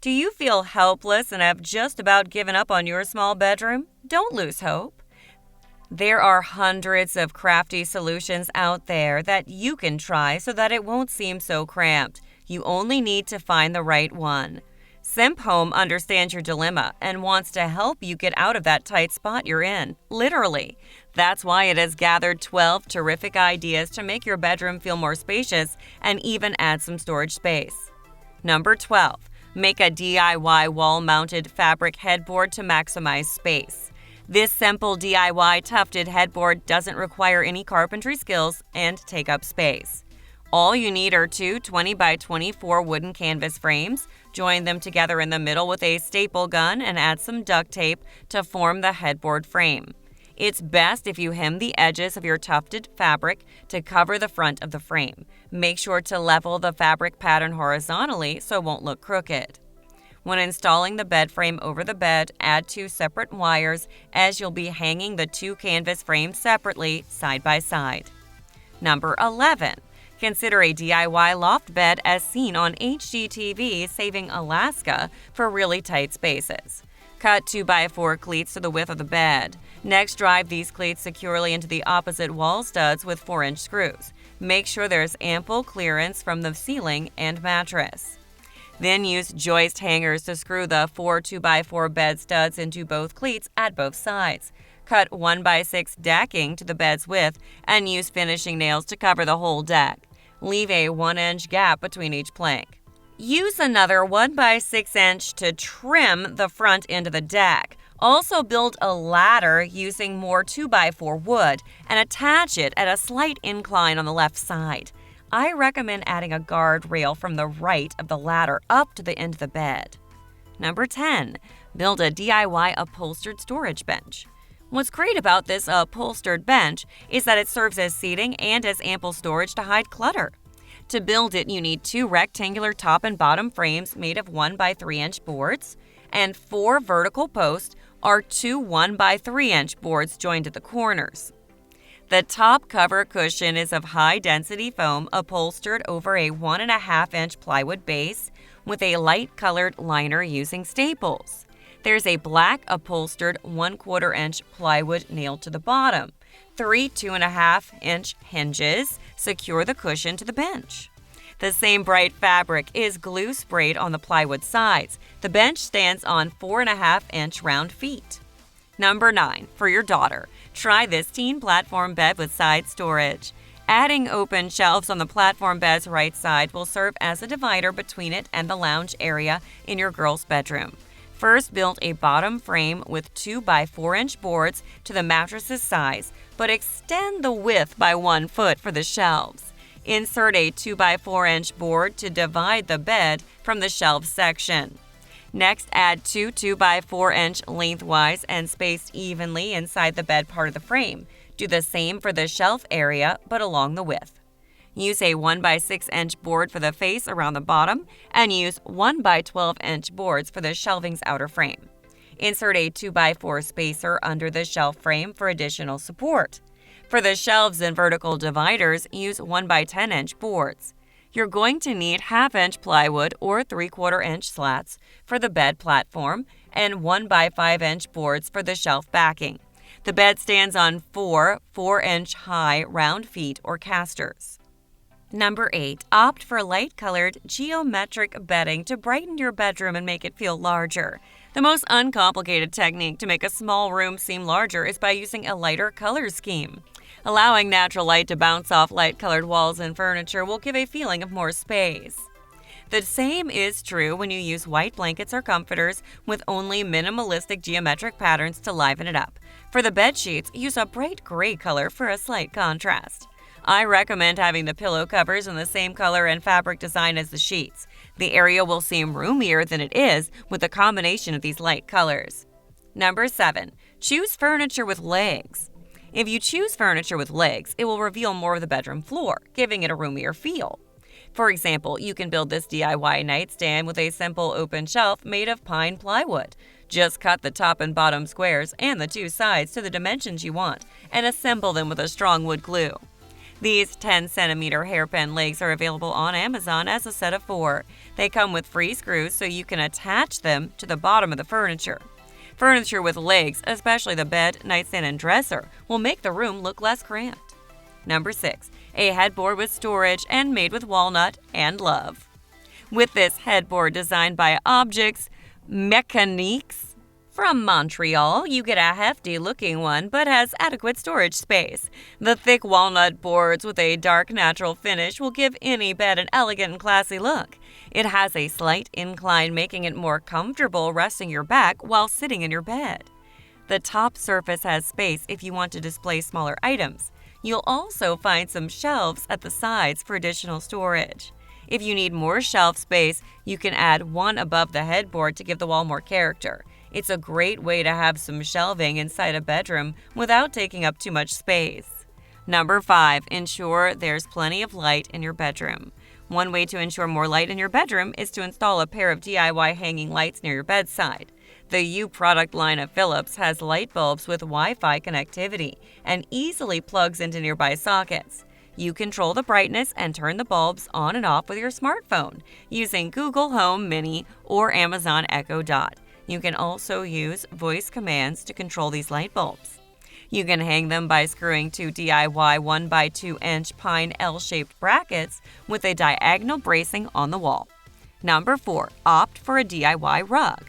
Do you feel helpless and have just about given up on your small bedroom? Don't lose hope. There are hundreds of crafty solutions out there that you can try so that it won't seem so cramped. You only need to find the right one. Simp Home understands your dilemma and wants to help you get out of that tight spot you're in, literally. That's why it has gathered 12 terrific ideas to make your bedroom feel more spacious and even add some storage space. Number 12. Make a DIY wall-mounted fabric headboard to maximize space. This simple DIY tufted headboard doesn't require any carpentry skills and take up space. All you need are two 20 by 24 wooden canvas frames. Join them together in the middle with a staple gun and add some duct tape to form the headboard frame. It's best if you hem the edges of your tufted fabric to cover the front of the frame. Make sure to level the fabric pattern horizontally so it won't look crooked. When installing the bed frame over the bed, add two separate wires as you'll be hanging the two canvas frames separately side by side. Number 11. Consider a DIY loft bed as seen on HGTV Saving Alaska for really tight spaces. Cut 2x4 cleats to the width of the bed. Next, drive these cleats securely into the opposite wall studs with 4-inch screws. Make sure there's ample clearance from the ceiling and mattress. Then use joist hangers to screw the 4 2x4 bed studs into both cleats at both sides. Cut 1x6 decking to the bed's width and use finishing nails to cover the whole deck. Leave a 1-inch gap between each plank. Use another 1x6 inch to trim the front end of the deck. Also build a ladder using more 2x4 wood and attach it at a slight incline on the left side. I recommend adding a guard rail from the right of the ladder up to the end of the bed. Number 10. Build a DIY upholstered storage bench. What's great about this upholstered bench is that it serves as seating and as ample storage to hide clutter. To build it, you need two rectangular top and bottom frames made of 1x3-inch boards, and 4 vertical posts are two 1x3-inch boards joined at the corners. The top cover cushion is of high-density foam upholstered over a 1.5-inch plywood base with a light-colored liner using staples. There's a black upholstered 1/4-inch plywood nailed to the bottom. 3 2.5-inch hinges secure the cushion to the bench. The same bright fabric is glue sprayed on the plywood sides. The bench stands on 4.5-inch round feet. Number 9. For your daughter, try this teen platform bed with side storage. Adding open shelves on the platform bed's right side will serve as a divider between it and the lounge area in your girl's bedroom. First, build a bottom frame with 2x4-inch boards to the mattress's size, but extend the width by 1 foot for the shelves. Insert a 2x4-inch board to divide the bed from the shelf section. Next, add two 2x4-inch lengthwise and spaced evenly inside the bed part of the frame. Do the same for the shelf area, but along the width. Use a 1x6-inch board for the face around the bottom and use 1x12-inch boards for the shelving's outer frame. Insert a 2x4 spacer under the shelf frame for additional support. For the shelves and vertical dividers, use 1x10-inch boards. You're going to need 1/2-inch plywood or 3/4-inch slats for the bed platform and 1x5-inch boards for the shelf backing. The bed stands on 4 4-inch high round feet or casters. Number 8. Opt for light-colored geometric bedding to brighten your bedroom and make it feel larger. The most uncomplicated technique to make a small room seem larger is by using a lighter color scheme. Allowing natural light to bounce off light-colored walls and furniture will give a feeling of more space. The same is true when you use white blankets or comforters with only minimalistic geometric patterns to liven it up. For the bed sheets, use a bright gray color for a slight contrast. I recommend having the pillow covers in the same color and fabric design as the sheets. The area will seem roomier than it is with a combination of these light colors. Number 7. Choose furniture with legs. If you choose furniture with legs, it will reveal more of the bedroom floor, giving it a roomier feel. For example, you can build this DIY nightstand with a simple open shelf made of pine plywood. Just cut the top and bottom squares and the two sides to the dimensions you want and assemble them with a strong wood glue. These 10-centimeter hairpin legs are available on Amazon as a set of 4. They come with free screws so you can attach them to the bottom of the furniture. Furniture with legs, especially the bed, nightstand, and dresser, will make the room look less cramped. Number 6. A headboard with storage and made with walnut and love. With this headboard designed by Objects Mécaniques from Montreal, you get a hefty-looking one but has adequate storage space. The thick walnut boards with a dark natural finish will give any bed an elegant and classy look. It has a slight incline, making it more comfortable resting your back while sitting in your bed. The top surface has space if you want to display smaller items. You'll also find some shelves at the sides for additional storage. If you need more shelf space, you can add one above the headboard to give the wall more character. It's a great way to have some shelving inside a bedroom without taking up too much space. Number 5. Ensure there's plenty of light in your bedroom. One way to ensure more light in your bedroom is to install a pair of DIY hanging lights near your bedside. The U product line of Philips has light bulbs with Wi-Fi connectivity and easily plugs into nearby sockets. You control the brightness and turn the bulbs on and off with your smartphone using Google Home Mini or Amazon Echo Dot. You can also use voice commands to control these light bulbs. You can hang them by screwing 2 DIY 1x2-inch pine L-shaped brackets with a diagonal bracing on the wall. Number 4. Opt for a DIY rug.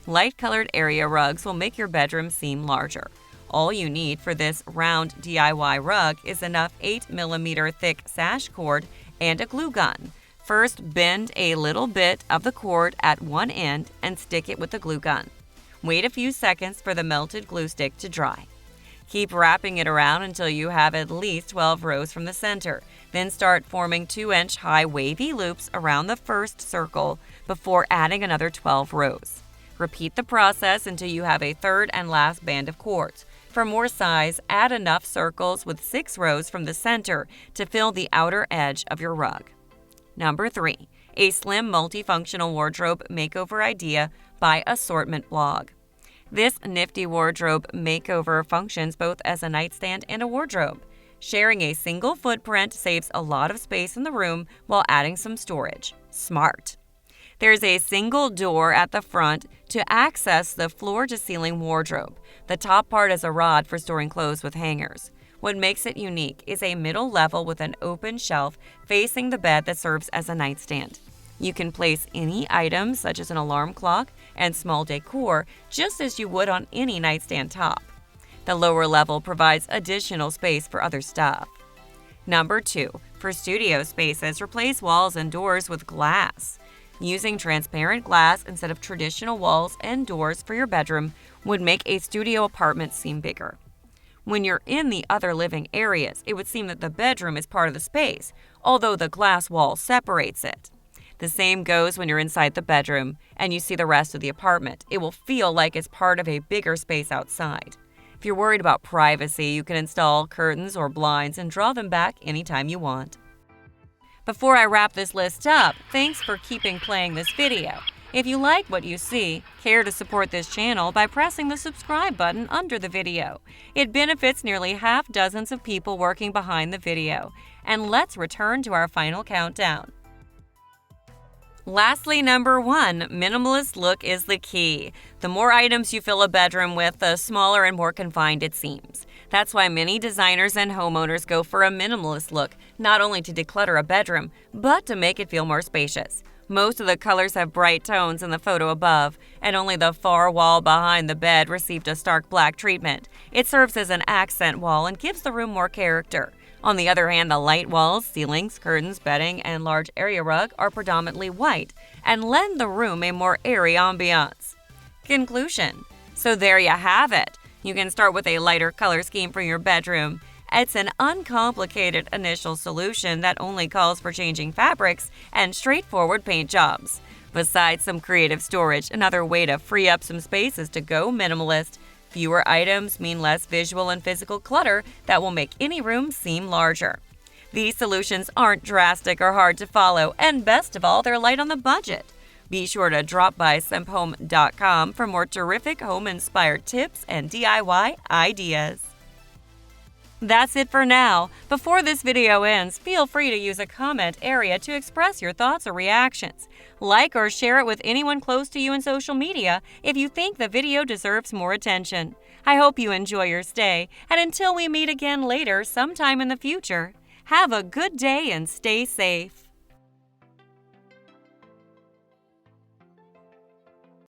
Light-colored area rugs will make your bedroom seem larger. All you need for this round DIY rug is enough 8mm thick sash cord and a glue gun. First, bend a little bit of the cord at one end and stick it with the glue gun. Wait a few seconds for the melted glue stick to dry. Keep wrapping it around until you have at least 12 rows from the center. Then start forming 2-inch high wavy loops around the first circle before adding another 12 rows. Repeat the process until you have a third and last band of cords. For more size, add enough circles with 6 rows from the center to fill the outer edge of your rug. Number 3. A slim multifunctional wardrobe makeover idea by Assortment Blog. This nifty wardrobe makeover functions both as a nightstand and a wardrobe. Sharing a single footprint saves a lot of space in the room while adding some storage. Smart. There's a single door at the front to access the floor-to-ceiling wardrobe. The top part is a rod for storing clothes with hangers. What makes it unique is a middle level with an open shelf facing the bed that serves as a nightstand. You can place any items such as an alarm clock and small decor just as you would on any nightstand top. The lower level provides additional space for other stuff. Number 2. For studio spaces, replace walls and doors with glass. Using transparent glass instead of traditional walls and doors for your bedroom would make a studio apartment seem bigger. When you're in the other living areas, it would seem that the bedroom is part of the space, although the glass wall separates it. The same goes when you're inside the bedroom and you see the rest of the apartment. It will feel like it's part of a bigger space outside. If you're worried about privacy, you can install curtains or blinds and draw them back anytime you want. Before I wrap this list up, thanks for keeping playing this video. If you like what you see, care to support this channel by pressing the subscribe button under the video. It benefits nearly half dozens of people working behind the video. And let's return to our final countdown. Lastly, number 1, minimalist look is the key. The more items you fill a bedroom with, the smaller and more confined it seems. That's why many designers and homeowners go for a minimalist look, not only to declutter a bedroom, but to make it feel more spacious. Most of the colors have bright tones in the photo above, and only the far wall behind the bed received a stark black treatment. It serves as an accent wall and gives the room more character. On the other hand, the light walls, ceilings, curtains, bedding, and large area rug are predominantly white and lend the room a more airy ambiance. Conclusion. So there you have it. You can start with a lighter color scheme for your bedroom. It's an uncomplicated initial solution that only calls for changing fabrics and straightforward paint jobs. Besides some creative storage, another way to free up some space is to go minimalist. Fewer items mean less visual and physical clutter that will make any room seem larger. These solutions aren't drastic or hard to follow, and best of all, they're light on the budget. Be sure to drop by Semphome.com for more terrific home-inspired tips and DIY ideas. That's it for now. Before this video ends, feel free to use a comment area to express your thoughts or reactions. Like or share it with anyone close to you in social media if you think the video deserves more attention. I hope you enjoy your stay, and until we meet again later sometime in the future, have a good day and stay safe.